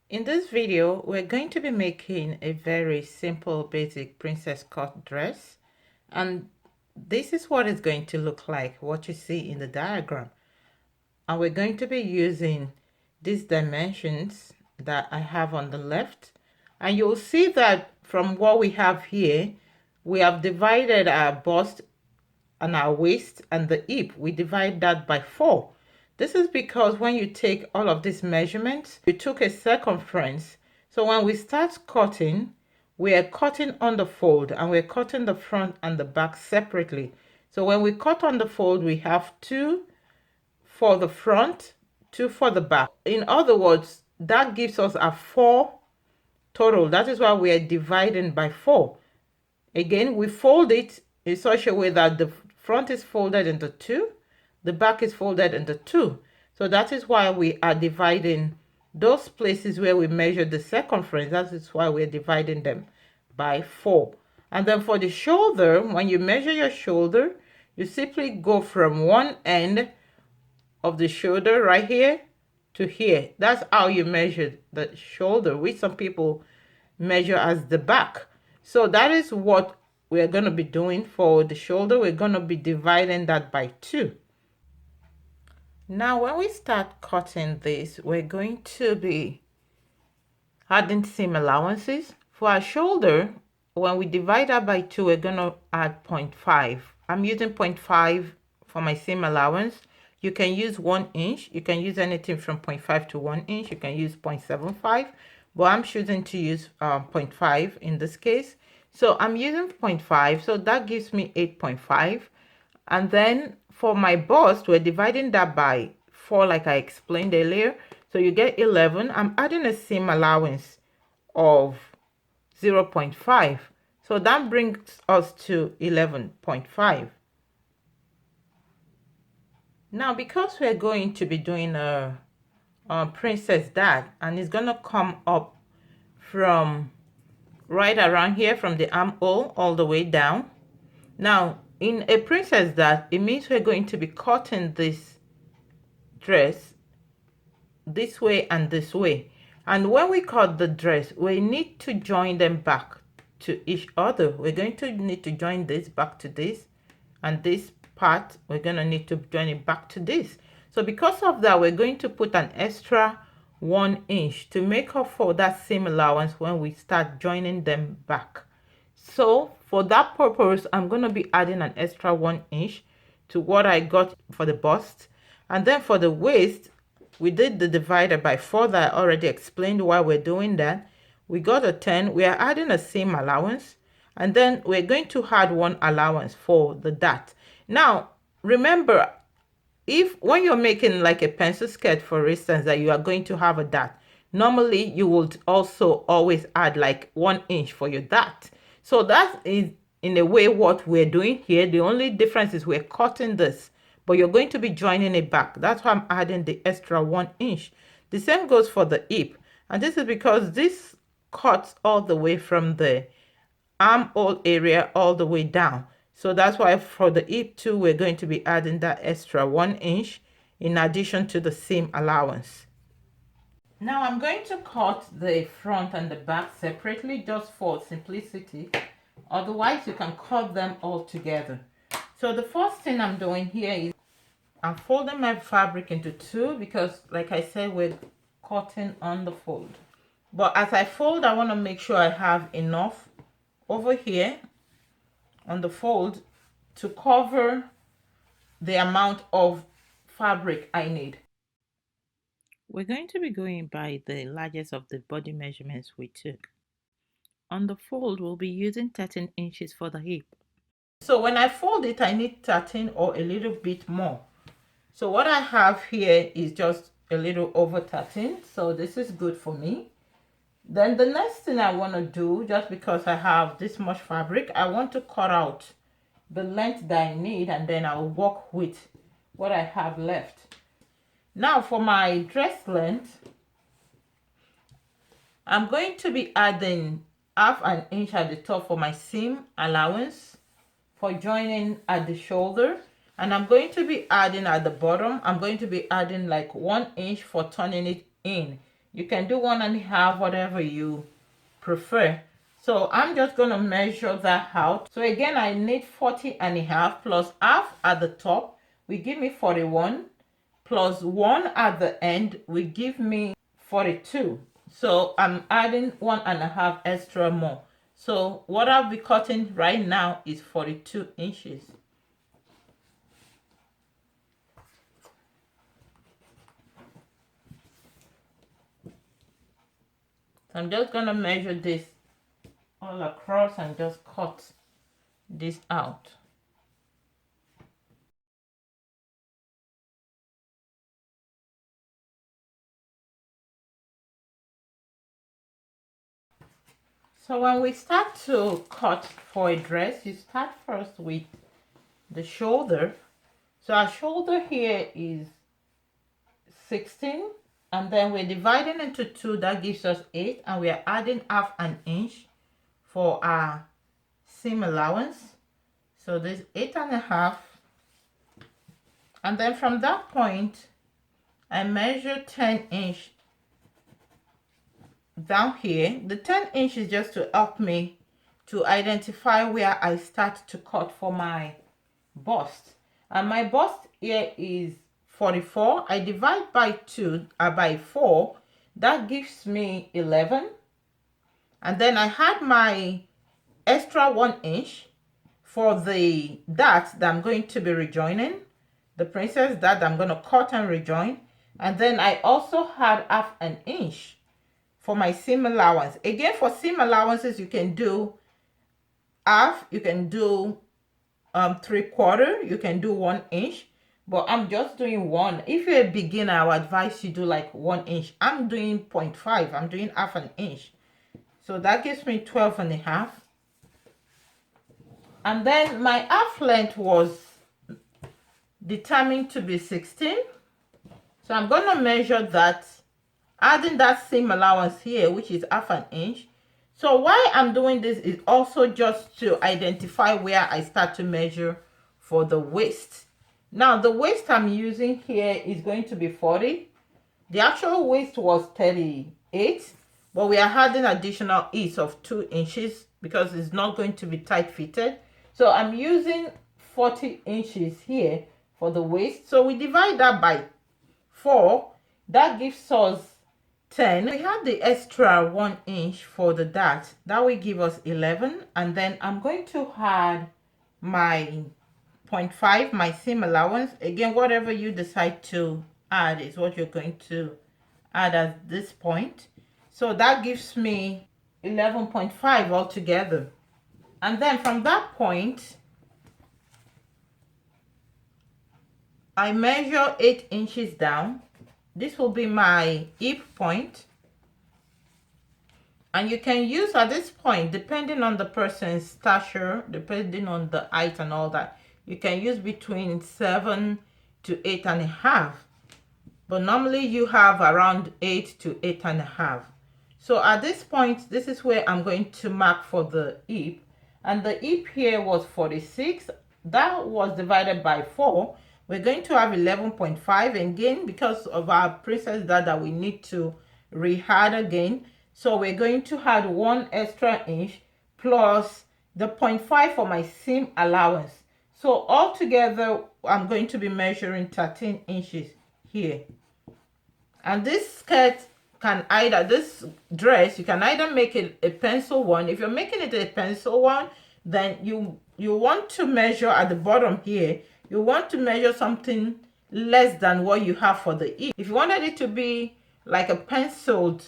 In this video, we're going to be making a very simple basic princess cut dress, and this is what it's going to look like, what you see in the diagram. And we're going to be using these dimensions that I have on the left, and you'll see that from what we have here, we have divided our bust and our waist and the hip. We divide that by 4. This is because when you take all of these measurements, you took a circumference. So when we start cutting, we are cutting on the fold and we're cutting the front and the back separately. So when we cut on the fold, we have 2 for the front, 2 for the back. In other words, that gives us a 4 total. That is why we are dividing by 4. Again, we fold it in such a way that the front is folded into 2, the back is folded into 2. So that is why we are dividing those places where we measure the circumference. That is why we're dividing them by 4. And then for the shoulder, when you measure your shoulder, you simply go from one end of the shoulder right here to here. That's how you measure the shoulder, which some people measure as the back. So that is what we're going to be doing for the shoulder. We're going to be dividing that by 2. Now when we start cutting this, we're going to be adding seam allowances. For our shoulder, when we divide that by 2, we're going to add 0.5. I'm using 0.5 for my seam allowance. You can use 1 inch. You can use anything from 0.5 to 1 inch. You can use 0.75, but I'm choosing to use 0.5 in this case. So I'm using 0.5, so that gives me 8.5. And then for my bust, we're dividing that by 4 like I explained earlier. So you get 11. I'm adding a seam allowance of 0.5. So that brings us to 11.5. Now, because we're going to be doing a princess dart, and it's going to come up from right around here from the armhole all the way down. Now, in a princess dart, it means we're going to be cutting this dress this way and this way. And when we cut the dress, we need to join them back to each other. We're going to need to join this back to this, and this part we're going to need to join it back to this. So because of that, we're going to put an extra 1 inch to make up for that seam allowance when we start joining them back. So for that purpose, I'm going to be adding an extra 1 inch to what I got for the bust. And then for the waist, we did the divider by 4 that I already explained why we're doing that. We got a 10. We are adding a seam allowance, and then we're going to add 1 allowance for the dart. Now, remember, if when you're making like a pencil skirt, for instance, that you are going to have a dart, normally you would also always add like 1 inch for your dart. So that is in a way what we're doing here. The only difference is we're cutting this, but you're going to be joining it back. That's why I'm adding the extra 1 inch. The same goes for the hip, and this is because this cuts all the way from the armhole area all the way down. So that's why for the hip too, we're going to be adding that extra 1 inch in addition to the seam allowance. Now I'm going to cut the front and the back separately just for simplicity. Otherwise, you can cut them all together. So the first thing I'm doing here is I'm folding my fabric into 2 because, like I said, we're cutting on the fold. But as I fold, I want to make sure I have enough over here on the fold to cover the amount of fabric I need. We're going to be going by the largest of the body measurements we took. On the fold, we'll be using 13 inches for the hip. So when I fold it, I need 13 or a little bit more. So what I have here is just a little over 13. So this is good for me. Then the next thing I want to do, just because I have this much fabric, I want to cut out the length that I need, and then I'll work with what I have left. Now for my dress length, I'm going to be adding 1/2 inch at the top for my seam allowance for joining at the shoulder, and I'm going to be adding at the bottom, I'm going to be adding like 1 inch for turning it in You can do 1.5, whatever you prefer. So I'm just going to measure that out. So again, I need 40.5 plus half at the top will give me 41, plus 1 at the end will give me 42. So I'm adding 1.5 extra more. So what I'll be cutting right now is 42 inches. So I'm just going to measure this all across and just cut this out. So when we start to cut for a dress, you start first with the shoulder. So our shoulder here is 16, and then we're dividing into 2, that gives us 8, and we are adding half an inch for our seam allowance. So this 8.5, and then from that point I measure 10 inch down here. The 10 inch is just to help me to identify where I start to cut for my bust, and my bust here is 44. I divide by 2 by 4, that gives me 11, and then I had my extra 1 inch for the dart that I'm going to be rejoining, the princess dart I'm going to cut and rejoin, and then I also had half an inch for my seam allowance. Again, for seam allowances, you can do half, you can do 3/4, you can do 1 inch, but I'm just doing 1. If you're a beginner, I would advise you do like 1 inch. I'm doing 0.5, I'm doing half an inch. So that gives me 12.5. And then my half length was determined to be 16. So I'm going to measure that, adding that seam allowance here, which is half an inch. So why I'm doing this is also just to identify where I start to measure for the waist. Now the waist I'm using here is going to be 40. The actual waist was 38, but we are adding additional ease of 2 inches because it's not going to be tight fitted. So I'm using 40 inches here for the waist. So we divide that by 4. That gives us 10. We had the extra 1 inch for the dart. That will give us 11. And then I'm going to add my 0.5, my seam allowance. Again, whatever you decide to add is what you're going to add at this point. So that gives me 11.5 altogether. And then from that point, I measure 8 inches down. This will be my hip point. And you can use at this point, depending on the person's stature, depending on the height and all that, you can use between 7 to 8.5. But normally you have around 8 to 8.5. So at this point, this is where I'm going to mark for the hip. And the hip here was 46. That was divided by 4. We're going to have 11.5 again because of our princess that we need to re-add again. So we're going to add 1 extra inch plus the 0.5 for my seam allowance. So altogether, I'm going to be measuring 13 inches here. And this skirt can either, this dress, you can either make it a pencil one. If you're making it a pencil one, then you want to measure at the bottom here, you want to measure something less than what you have for the hip. If you wanted it to be like a penciled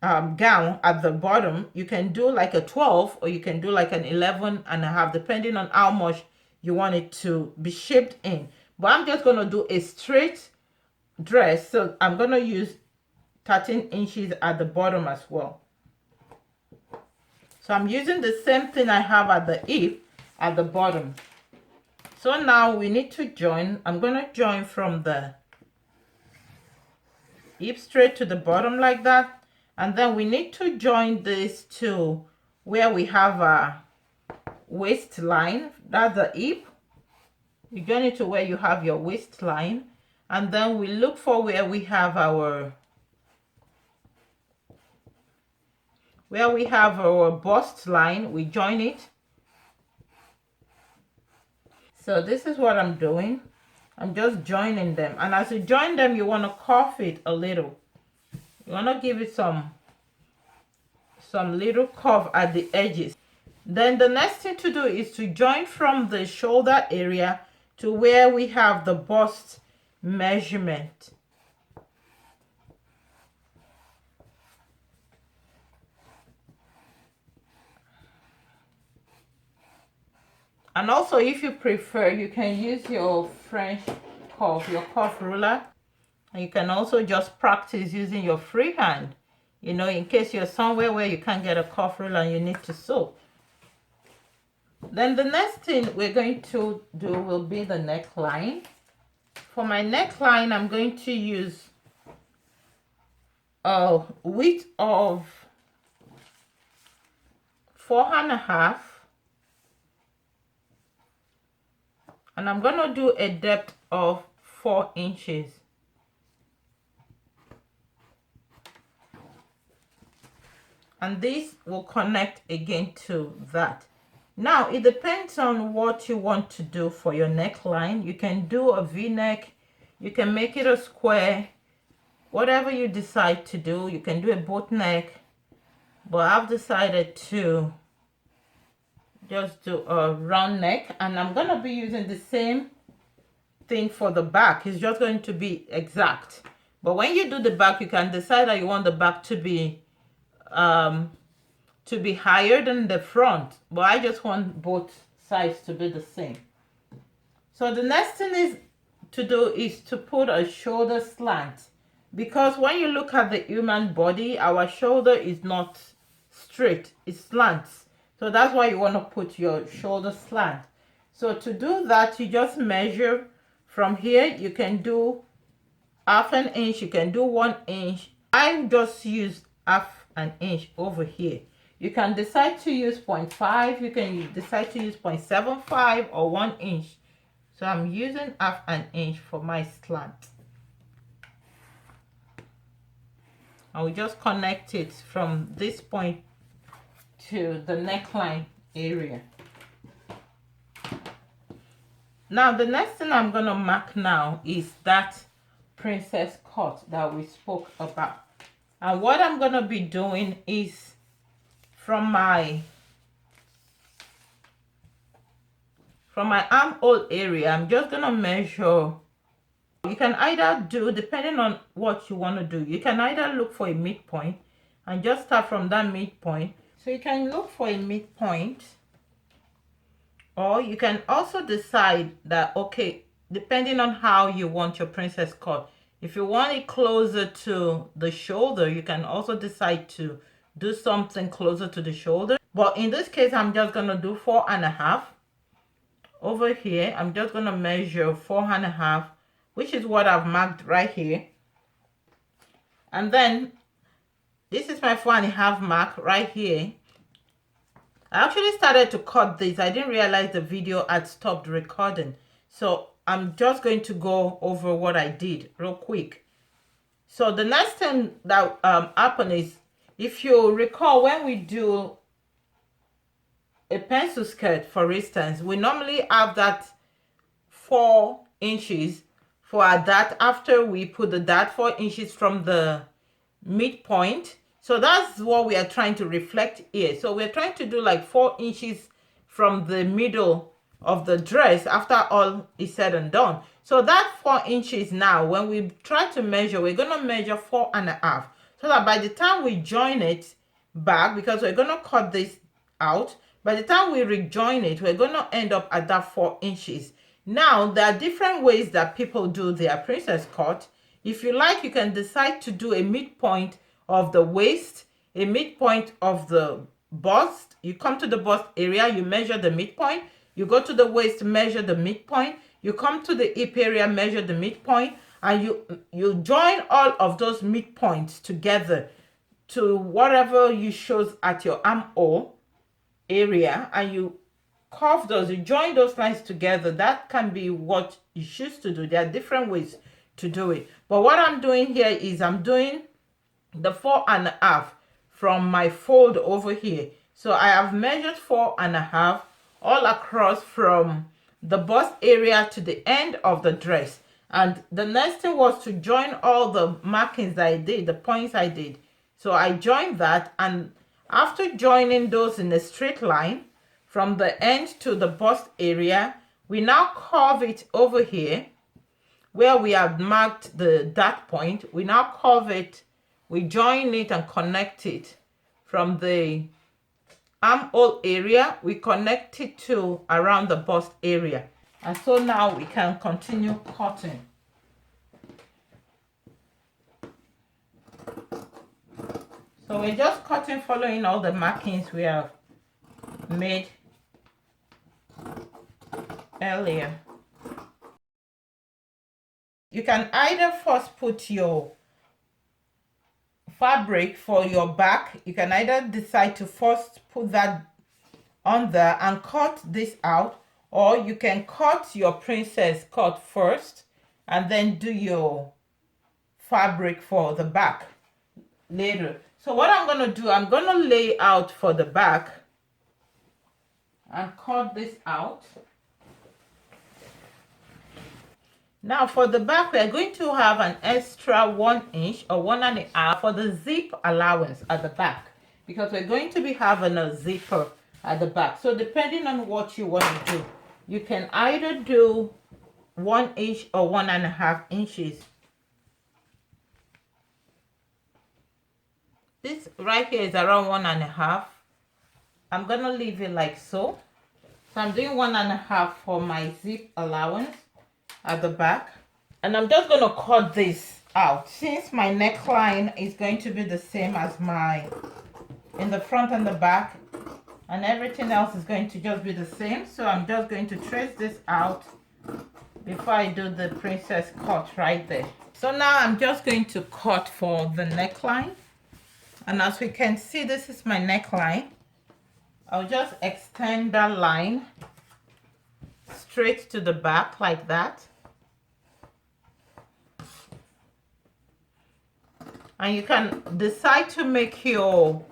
gown at the bottom, you can do like a 12 or you can do like an 11.5, depending on how much you want it to be shaped in. But I'm just going to do a straight dress, so I'm going to use 13 inches at the bottom as well. So I'm using the same thing I have at the hip at the bottom. So now we need to join. I'm going to join from the hip straight to the bottom like that, and then we need to join this to where we have a waistline. That's the hip. You join it to where you have your waistline, and then we look for where we have our where we have our bust line, we join it. So this is what I'm doing. I'm just joining them, and as you join them, you want to curve it a little. You want to give it some little curve at the edges. Then the next thing to do is to join from the shoulder area to where we have the bust measurement. And also, if you prefer, you can use your French curve, your curve ruler. And you can also just practice using your free hand, you know, in case you're somewhere where you can't get a curve ruler and you need to sew. Then the next thing we're going to do will be the neckline. For my neckline, I'm going to use a width of 4.5, and I'm going to do a depth of 4 inches. And this will connect again to that. Now it depends on what you want to do for your neckline. You can do a V-neck, you can make it a square, whatever you decide to do. You can do a boat neck, but I've decided to just do a round neck, and I'm going to be using the same thing for the back. It's just going to be exact, but when you do the back, you can decide that you want the back to be higher than the front, but I just want both sides to be the same. So the next thing is to put a shoulder slant, because when you look at the human body, our shoulder is not straight, it slants. So that's why you want to put your shoulder slant. So to do that, you just measure from here. You can do half an inch, you can do 1 inch. I just use half an inch over here. You can decide to use 0.5, you can decide to use 0.75 or 1 inch. So I'm using half an inch for my slant. I will just connect it from this point to the neckline area. Now the next thing I'm going to mark now is that princess cut that we spoke about. And what I'm going to be doing is from my armhole area, I'm just going to measure. You can either do, depending on what you want to do, you can either look for a midpoint and just start from that midpoint. So you can look for a midpoint, or you can also decide that, okay, depending on how you want your princess cut, if you want it closer to the shoulder, you can also decide to do something closer to the shoulder. But in this case, I'm just going to do 4.5. Over here, I'm just going to measure 4.5, which is what I've marked right here. And then this is my 4.5 mark right here. I actually started to cut this. I didn't realize the video had stopped recording. So I'm just going to go over what I did real quick. So the next thing that happened is, if you recall, when we do a pencil skirt, for instance, we normally have that 4 inches for our dart after we put the dart 4 inches from the midpoint. So that's what we are trying to reflect here. So we're trying to do like 4 inches from the middle of the dress after all is said and done. So that 4 inches now, when we try to measure, we're going to measure 4.5, so that by the time we join it back, because we're going to cut this out, by the time we rejoin it, we're going to end up at that 4 inches. Now, there are different ways that people do their princess cut. If you like, you can decide to do a midpoint of the waist, a midpoint of the bust. You come to the bust area, you measure the midpoint. You go to the waist, measure the midpoint. You come to the hip area, measure the midpoint. And you join all of those midpoints together to whatever you shows at your armhole area, and you curve those, you join those lines together. That can be what you choose to do. There are different ways to do it. But what I'm doing here is I'm doing the 4.5 from my fold over here. So I have measured 4.5 all across from the bust area to the end of the dress. And the next thing was to join all the markings that I did, the points I did. So I joined that, and after joining those in a straight line from the end to the bust area, we now curve it over here where we have marked the dot point. We now curve it, we join it and connect it from the armhole area. We connect it to around the bust area, and so now we can continue cutting. So we're just cutting following all the markings we have made earlier. You can either first put your fabric for your back. You can either decide to first put that on there and cut this out, or you can cut your princess cut first and then do your fabric for the back later. So what I'm going to do, I'm going to lay out for the back and cut this out. Now for the back, we are going to have an extra 1 inch or 1.5 for the zip allowance at the back, because we're going to be having a zipper at the back. So depending on what you want to do, you can either do 1 inch or 1.5 inches. This right here is around 1.5. I'm gonna leave it like so. So I'm doing 1.5 for my zip allowance at the back, and I'm just going to cut this out since my neckline is going to be the same as my in the front and the back, and everything else is going to just be the same. So I'm just going to trace this out before I do the princess cut right there. So now I'm just going to cut for the neckline, and as we can see, this is my neckline. I'll just extend that line straight to the back like that. And you can decide to make your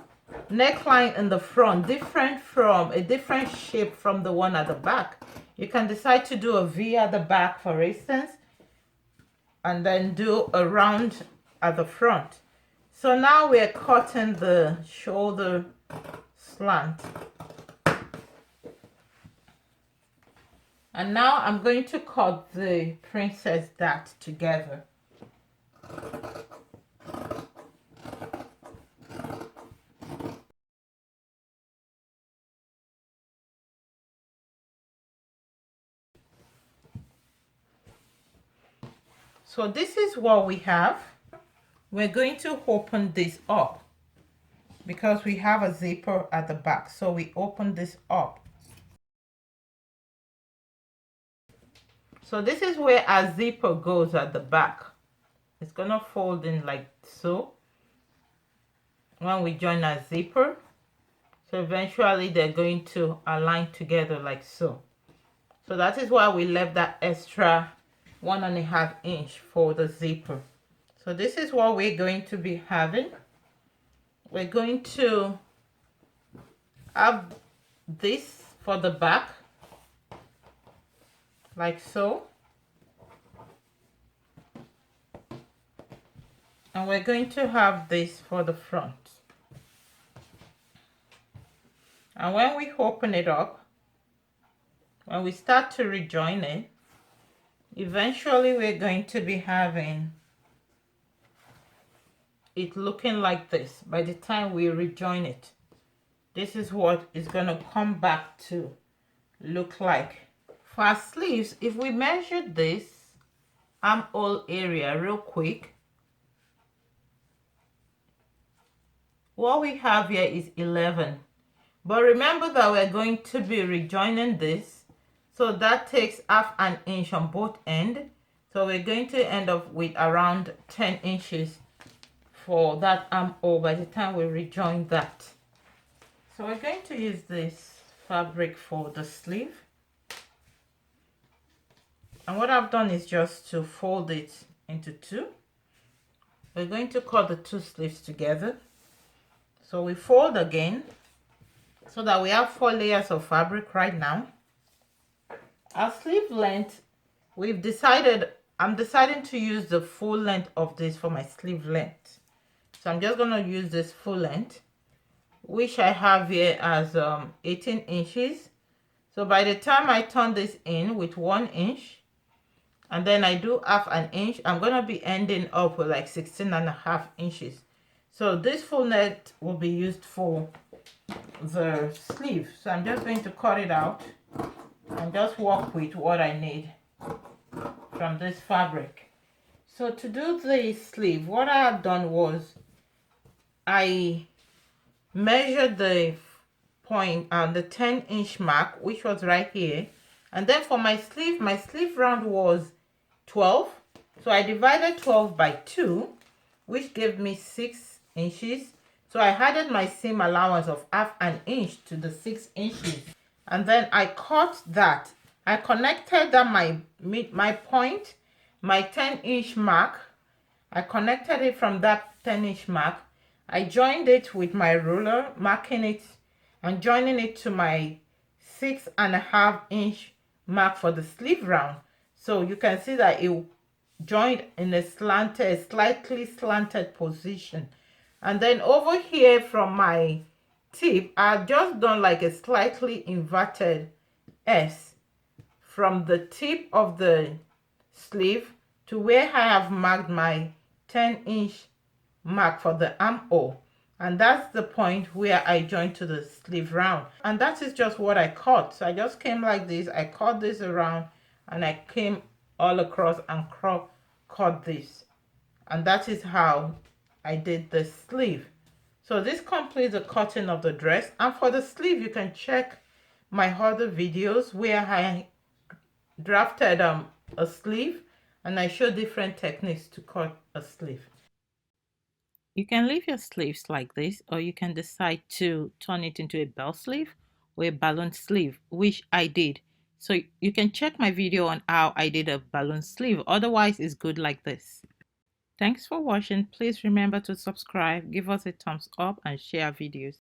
neckline in the front different from a different shape from the one at the back. You can decide to do a V at the back, for instance, and then do a round at the front. So now we're cutting the shoulder slant. And now I'm going to cut the princess dart together. So this is what we have. We're going to open this up because we have a zipper at the back. So we open this up. So this is where our zipper goes at the back. It's gonna fold in like so when we join our zipper. So eventually they're going to align together like so. So that is why we left that extra 1.5 inch for the zipper. So this is what we're going to be having. We're going to have this for the back like so, and we're going to have this for the front. And when we open it up, when we start to rejoin it, eventually we're going to be having it looking like this. By the time we rejoin it, this is what it's going to come back to look like. For our sleeves, if we measure this armhole area real quick, what we have here is 11. But remember that we're going to be rejoining this, so that takes 1/2 inch on both ends. So we're going to end up with around 10 inches for that armhole by the time we rejoin that. So we're going to use this fabric for the sleeve. And what I've done is just to fold it into two. We're going to cut the two sleeves together. So So we fold again so that we have 4 layers of fabric right now. Our sleeve length, I'm deciding to use the full length of this for my sleeve length. So I'm just going to use this full length, which I have here as 18 inches. So by the time I turn this in with 1 inch, and then I do half an inch, I'm going to be ending up with like 16.5 inches. So this full length will be used for the sleeve. So I'm just going to cut it out and just work with what I need from this fabric. So to do the sleeve, what I have done was I measured the point on the 10-inch mark, which was right here, and then for my sleeve round was 12, so I divided 12 by 2, which gave me 6 inches. So I added my seam allowance of half an inch to the 6 inches, and then I cut that. I connected that my point, my 10-inch mark. I connected it from that 10-inch mark. I joined it with my ruler, marking it and joining it to my 6.5-inch mark for the sleeve round. So you can see that it joined in a slightly slanted position. And then over here from my tip, I've just done like a slightly inverted S from the tip of the sleeve to where I have marked my 10-inch mark for the armhole, and that's the point where I join to the sleeve round. And that is just what I cut. So I just came like this, I cut this around, and I came all across and cut this, and that is how I did the sleeve. So this completes the cutting of the dress. And for the sleeve, you can check my other videos where I drafted a sleeve and I show different techniques to cut a sleeve. You can leave your sleeves like this, or you can decide to turn it into a bell sleeve or a balloon sleeve, which I did. So you can check my video on how I did a balloon sleeve. Otherwise, it's good like this. Thanks for watching. Please remember to subscribe, give us a thumbs up, and share our videos.